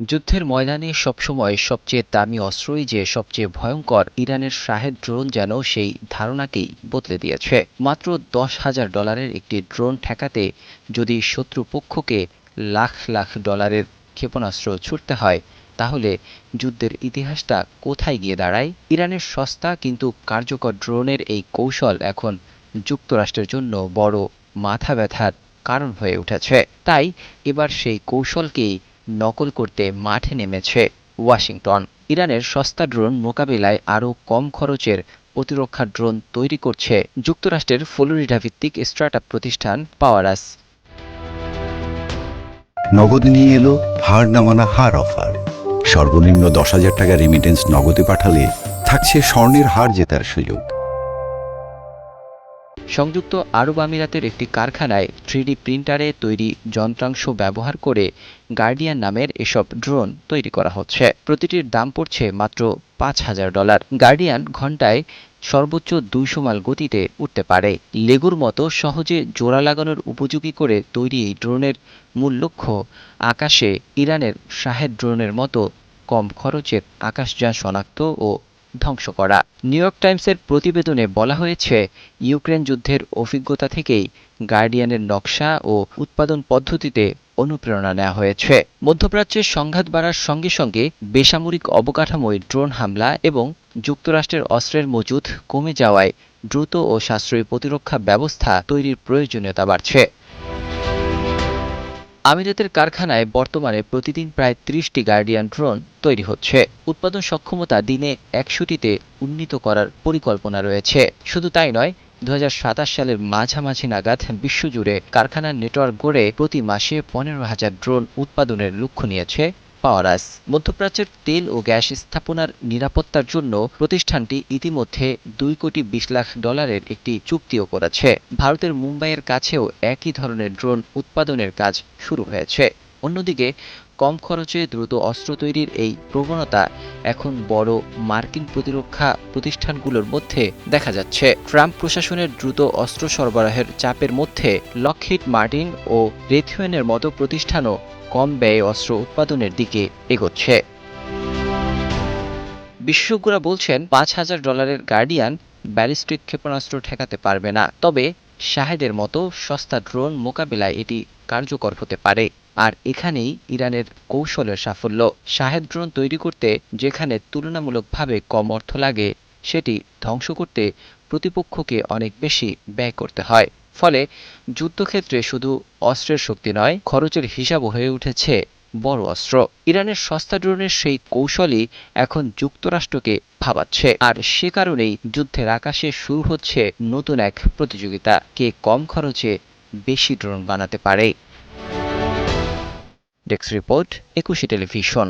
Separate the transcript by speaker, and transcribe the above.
Speaker 1: যুদ্ধের ময়দানে সবসময় সবচেয়ে দামি অস্ত্রই যে সবচেয়ে ভয়ঙ্কর, ইরানের শাহেদ ড্রোন যেন সেই ধারণাকেই বদলে দিয়েছে। মাত্র $10,000 একটি ড্রোন ঠেকাতে যদি শত্রুপক্ষকে লাখ লাখ ডলারের ক্ষেপণাস্ত্র ছুড়তে হয়, তাহলে যুদ্ধের ইতিহাসটা কোথায় গিয়ে দাঁড়ায়? ইরানের সস্তা কিন্তু কার্যকর ড্রোনের এই কৌশল এখন যুক্তরাষ্ট্রের জন্য বড় মাথা ব্যথার কারণ হয়ে উঠেছে। তাই এবার সেই কৌশলকেই নকল করতে মাঠে নেমেছে ওয়াশিংটন। ইরানের সস্তা ড্রোন মোকাবিলায় আরও কম খরচের প্রতিরক্ষা ড্রোন তৈরি করছে যুক্তরাষ্ট্রের ফ্লোরিডা ভিত্তিক স্টার্টআপ প্রতিষ্ঠান পাওয়ারাস।
Speaker 2: নগদ নিয়ে এলো হার না মানা হার অফার। সর্বনিম্ন $10,000 রেমিটেন্স নগদে পাঠালে থাকছে স্বর্ণের হার জেতার সুযোগ।
Speaker 1: সংযুক্ত আরব আমিরাতের একটি কারখানায় 3D প্রিন্টারে তৈরি যন্ত্রাংশ ব্যবহার করে গার্ডিয়ান নামের এসব ড্রোন তৈরি করা হচ্ছে। প্রতিটির দাম পড়ছে মাত্র $5,000। গার্ডিয়ান ঘন্টায় সর্বোচ্চ 200 মাইল গতিতে উঠতে পারে। লেগুর মতো সহজে জোড়া লাগানোর উপযোগী করে তৈরি এই ড্রোনের মূল লক্ষ্য আকাশে ইরানের শাহেদ ড্রোনের মতো কম খরচের আকাশযান শনাক্ত ও ধ্বংস করা। নিউ ইয়র্ক টাইমসের প্রতিবেদনে বলা হয়েছে, ইউক্রেন যুদ্ধের অভিজ্ঞতা থেকেই গার্ডিয়ানের নকশা ও উৎপাদন পদ্ধতিতে অনুপ্রেরণা নেওয়া হয়েছে। মধ্যপ্রাচ্যের সংঘাত বাড়ার সঙ্গে সঙ্গে বেসামরিক অবকাঠামোয় ড্রোন হামলা এবং যুক্তরাষ্ট্রের অস্ত্রের মজুত কমে যাওয়ায় দ্রুত ও সাশ্রয়ী প্রতিরক্ষা ব্যবস্থা তৈরির প্রয়োজনীয়তা বাড়ছে। আমিরাতের কারখানায় বর্তমানে প্রতিদিন প্রায় 30টি গার্ডিয়ান ড্রোন তৈরি হচ্ছে। উৎপাদন সক্ষমতা দিনে 100টিতে উন্নীত করার পরিকল্পনা রয়েছে। শুধু তাই নয়, 2027 সালের মাঝামাঝি নাগাদ বিশ্বজুড়ে কারখানার নেটওয়ার্ক গড়ে প্রতি মাসে 15,000 ড্রোন উৎপাদনের লক্ষ্য নিয়েছে পাওয়ারাস। মধ্যপ্রাচ্যের তেল ও গ্যাস স্থাপনার নিরাপত্তার জন্য প্রতিষ্ঠানটি ইতিমধ্যে $2,20,00,000 একটি চুক্তিও করেছে। ভারতের মুম্বাইয়ের কাছেও একই ধরনের ড্রোন উৎপাদনের কাজ শুরু হয়েছে। অন্যদিকে কম খরচে দ্রুত অস্ত্র তৈরির এই প্রবণতা এখন বড় মার্কিন প্রতিরক্ষা প্রতিষ্ঠানগুলোর মধ্যে দেখা যাচ্ছে। ট্রাম্প প্রশাসনের দ্রুত অস্ত্র সরবরাহের চাপের মধ্যে লকহিড মার্টিন ও রেথিওয়েনের মতো প্রতিষ্ঠানও কম ব্যয়ে অস্ত্র উৎপাদনের দিকে এগোচ্ছে। বিশেষজ্ঞরা বলছেন, $5,000 গার্ডিয়ান ব্যালিস্টিক ক্ষেপণাস্ত্র ঠেকাতে পারবে না, তবে শাহেদের মতো সস্তা ড্রোন মোকাবিলায় এটি কার্যকর হতে পারে। আর এখানেই ইরানের কৌশলের সাফল্য। শাহেদ ড্রোন তৈরি করতে যেখানে তুলনামূলকভাবে কম অর্থ লাগে, সেটি ধ্বংস করতে প্রতিপক্ষকে অনেক বেশি ব্যয় করতে হয়। ফলে যুদ্ধক্ষেত্রে শুধু অস্ত্রের শক্তি নয়, খরচের হিসাবও হয়ে উঠেছে বড় অস্ত্র। ইরানের সস্তা ড্রোনের সেই কৌশলই এখন যুক্তরাষ্ট্রকে ভাবাচ্ছে। আর সে কারণেই যুদ্ধের আকাশে শুরু হচ্ছে নতুন এক প্রতিযোগিতা, কে কম খরচে বেশি ড্রোন বানাতে পারে। Desk report, 21 television.